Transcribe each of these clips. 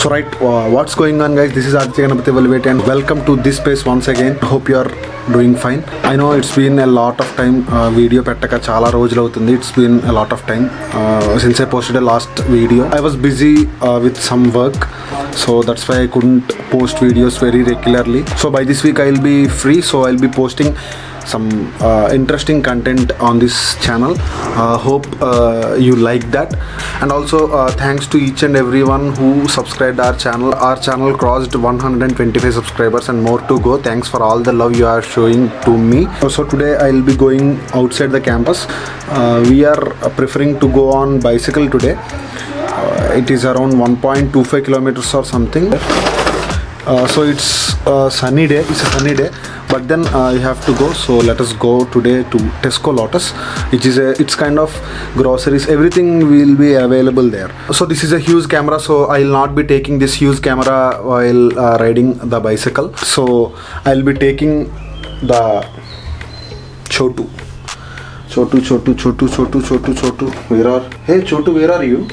So right, what's going on guys, this is Aditya Ganapati Velvet and welcome to this space once again. Hope you are doing fine. I know it's been a lot of time, video pettaka chala rojulu avutundi. It's been a lot of time since I posted a last video. I was busy with some work, so that's why I couldn't post videos very regularly. So by this week I'll be free, so I'll be posting some interesting content on this channel. Hope you like that, and also thanks to each and everyone who subscribed our channel. Our channel crossed 125 subscribers and more to go. Thanks for all the love you are showing to me. So today I'll be going outside the campus. We are preferring to go on bicycle today. It is around 1.25 kilometers or something. So it's a sunny day. It's a sunny day, but then you have to go. So let us go today to Tesco Lotus, which is it's kind of groceries. Everything will be available there. So this is a huge camera, so I'll not be taking this huge camera while riding the bicycle. So I'll be taking the Chotu. Where are? Hey Chotu, where are you?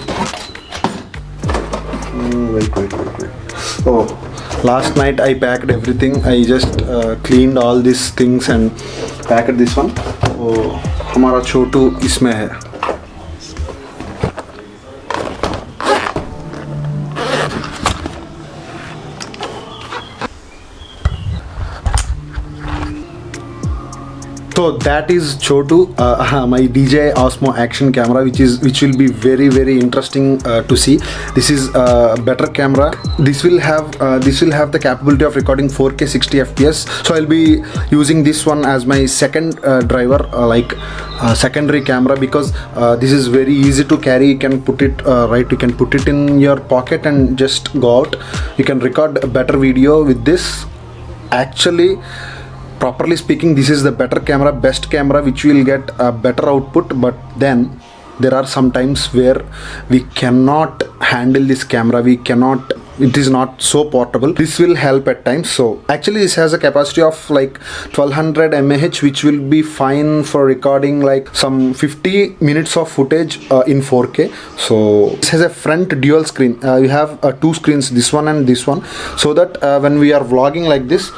Wait. Oh. Last night I packed everything. I just cleaned all these things and packed this one. Oh, हमारा छोटू इसमें है. So that is Chotu, my DJI Osmo action camera, which will be very interesting to see. This is a better camera. This will have the capability of recording 4K 60 FPS. So I'll be using this one as my second driver, like secondary camera, because this is very easy to carry. You can put it right. You can put it in your pocket and just go out. You can record a better video with this. Actually, properly speaking, this is the better camera, best camera, which will get a better output. But then there are some times where we cannot handle this camera. It is not so portable. This will help at times. So actually this has a capacity of like 1200 mAh, which will be fine for recording like some 50 minutes of footage in 4K. So this has a front dual screen. You have two screens, this one and this one, so that when we are vlogging like this,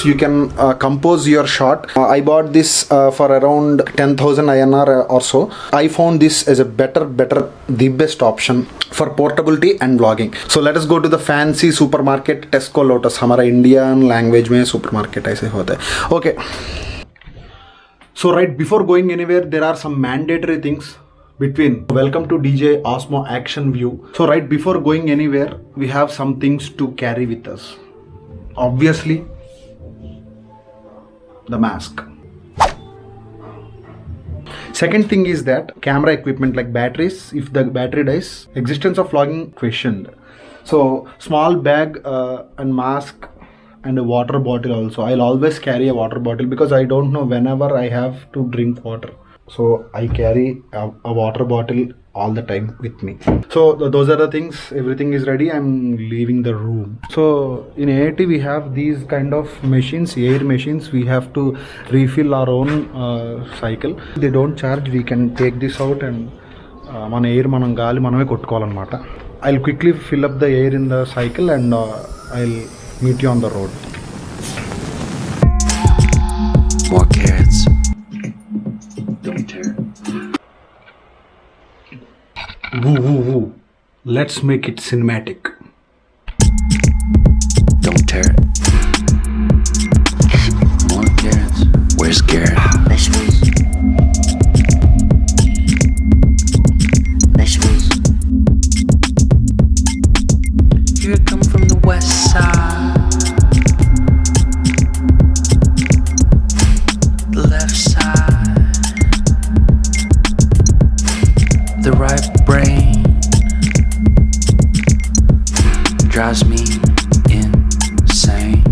you can compose your shot. I bought this for around 10,000 INR or so. I found this as a the best option for portability and vlogging. So let us go to the fancy supermarket Tesco Lotus. हमारा Indian language में supermarket ऐसे होता है. Okay. So right before going anywhere, there are some mandatory things between. Welcome to DJI Osmo Action View. So right before going anywhere, we have some things to carry with us. Obviously, the mask. Second thing is that camera equipment like batteries. If the battery dies, existence of vlogging questioned. So small bag and mask and a water bottle also. I'll always carry a water bottle because I don't know whenever I have to drink water. So I carry a water bottle all the time with me. So those are the things. Everything is ready. I'm leaving the room. So in AIT we have these kind of machines, air machines. We have to refill our own cycle. They don't charge. We can take this out and మన air మనం గాలి మనమే కొట్టుకోవాలన్నమాట. I'll quickly fill up the air in the cycle and I'll meet you on the road. More carrots. Don't tear. Woo. Let's make it cinematic. Don't tear it. More carrots. Where's Garrett? Vegetables. Here come from the west side. The left side. The right brain drives me insane.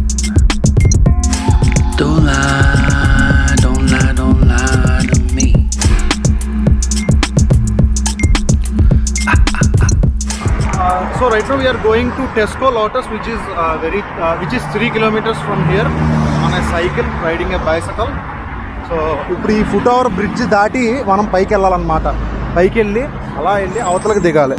Don't lie to me. So right now we are going to Tesco Lotus, which is 3 kilometers from here on a cycle, riding a bicycle. So ఇప్పుడు ఈ foot over bridge దాటి మనం పైకి వెళ్ళాలన్నమాట. పైకి వెళ్ళి అలా వెళ్ళి అవతలకి దిగాలి.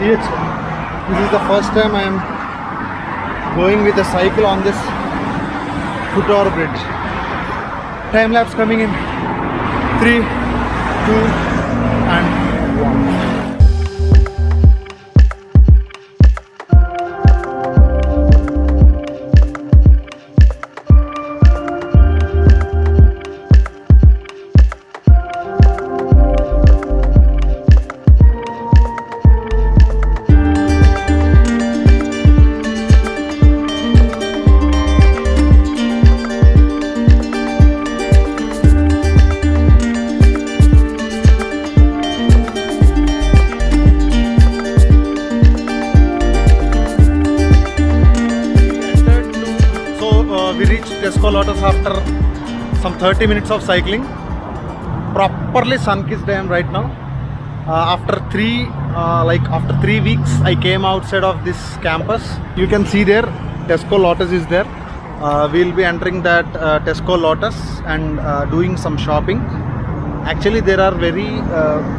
This is the first time I am going with a cycle on this foot-over bridge. Time lapse coming in 3, 2, and 1. We reached Tesco Lotus after some 30 minutes of cycling. Properly sun-kissed I am right now. After 3 weeks, I came outside of this campus. You can see there, Tesco Lotus is there. We'll be entering that Tesco Lotus and doing some shopping. Actually, there are very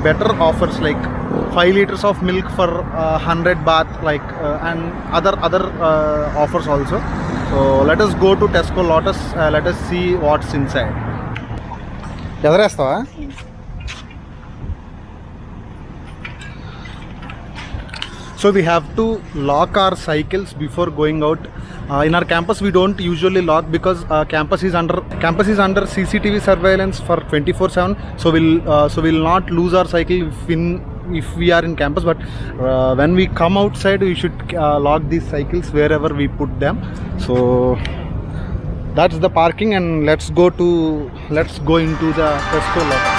better offers like 5 liters of milk for 100 baht, and other offers also. So let us go to Tesco Lotus. Let us see what's inside. So we have to lock our cycles before going out. In our campus we don't usually lock because campus is under CCTV surveillance for 24/7. So we'll not lose our cycle if we are in campus, but when we come outside we should lock these cycles wherever we put them. So that's the parking, and let's go into the Tesco Lotus.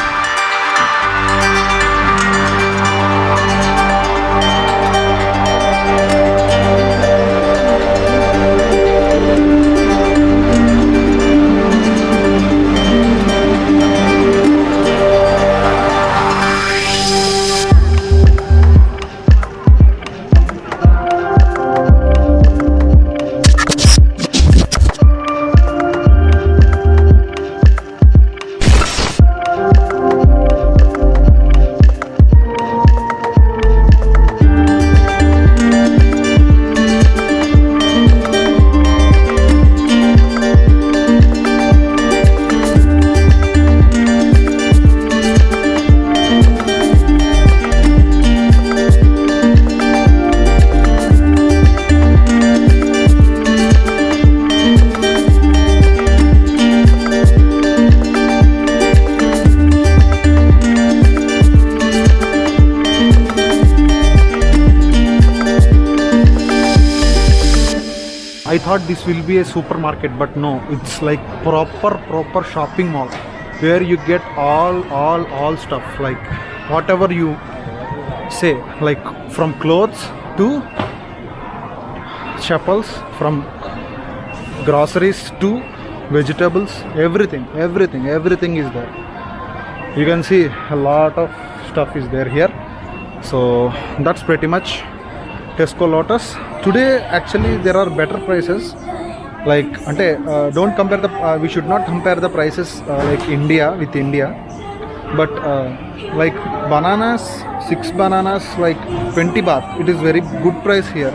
I thought this will be a supermarket, but no, it's like proper shopping mall where you get all stuff, like whatever you say, like from clothes to chappals, from groceries to vegetables, everything is there. You can see a lot of stuff is there here. So that's pretty much Tesco Lotus. Today actually there are better prices, like don't compare we should not compare the prices like India with India, but like bananas, 6 bananas like 20 baht, it is very good price here.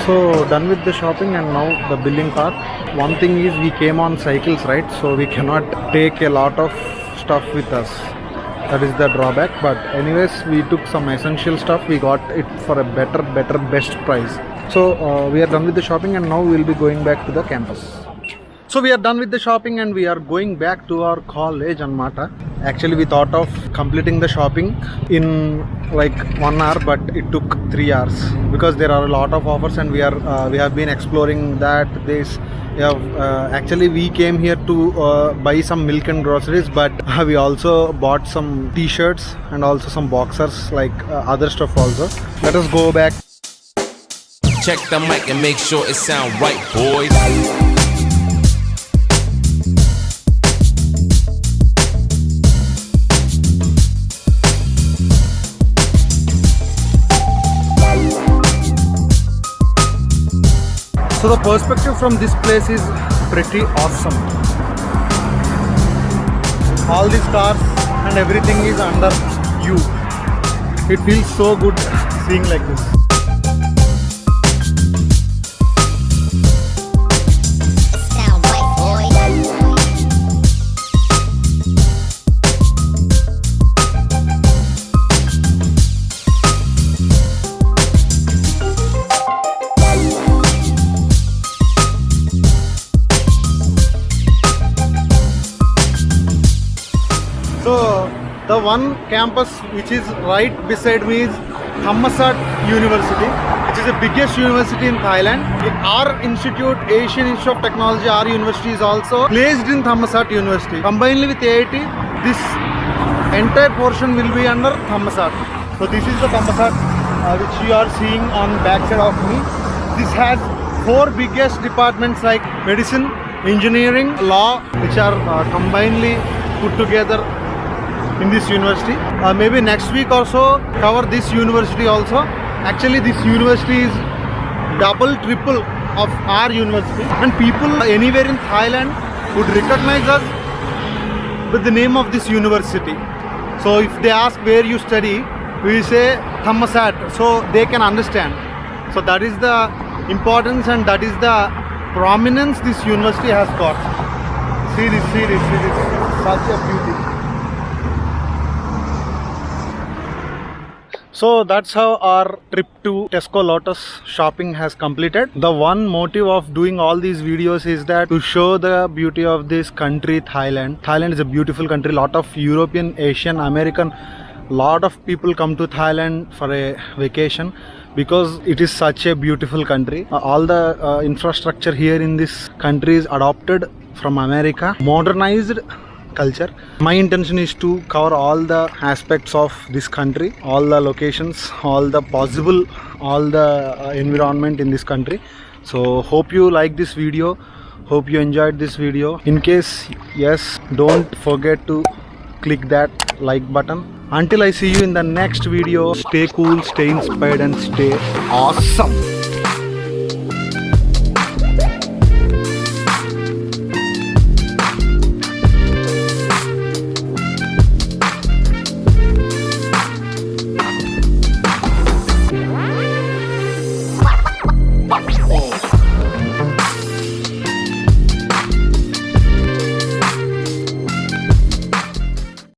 So done with the shopping, and now the billing part. One thing is we came on cycles, right? So we cannot take a lot of stuff with us. That is the drawback, but anyways we took some essential stuff. We got it for a better best price. So we are done with the shopping, and now we will be going back to the campus. So we are done with the shopping and we are going back to our college Anmata. Actually we thought of completing the shopping in like 1 hour, but it took 3 hours because there are a lot of offers, and we have been exploring that. Actually we came here to buy some milk and groceries, but we also bought some t-shirts and also some boxers, like other stuff also. Let us go back. Check the mic and make sure it sound right, boys. So the perspective from this place is pretty awesome. All these cars and everything is under you. It feels so good seeing like this. Sound white boy. So the one campus which is right beside me is Thammasat University, which is the biggest university in Thailand. Our institute, Asian Institute of Technology, our university is also placed in Thammasat University. Combined with AIT, this entire portion will be under Thammasat. So this is the Thammasat which you are seeing on backside of me. This has 4 biggest departments like medicine, engineering, law, which are combinedly put together in this university. Maybe next week or so cover this university also. Actually this university is double, triple of our university, and people anywhere in Thailand would recognize us with the name of this university. So if they ask where you study, we say Thammasat, so they can understand. So that is the importance and that is the prominence this university has got. See this, such a beauty. So that's how our trip to Tesco Lotus shopping has completed. The one motive of doing all these videos is that to show the beauty of this country, Thailand. Thailand is a beautiful country. Lot of European, Asian, American, lot of people come to Thailand for a vacation because it is such a beautiful country. All the infrastructure here in this country is adopted from America, modernized culture. My intention is to cover all the aspects of this country, all the locations, all the possible, all the environment in this country. So hope you like this video, hope you enjoyed this video. In case yes, don't forget to click that like button. Until I see you in the next video, stay cool, stay inspired and stay awesome.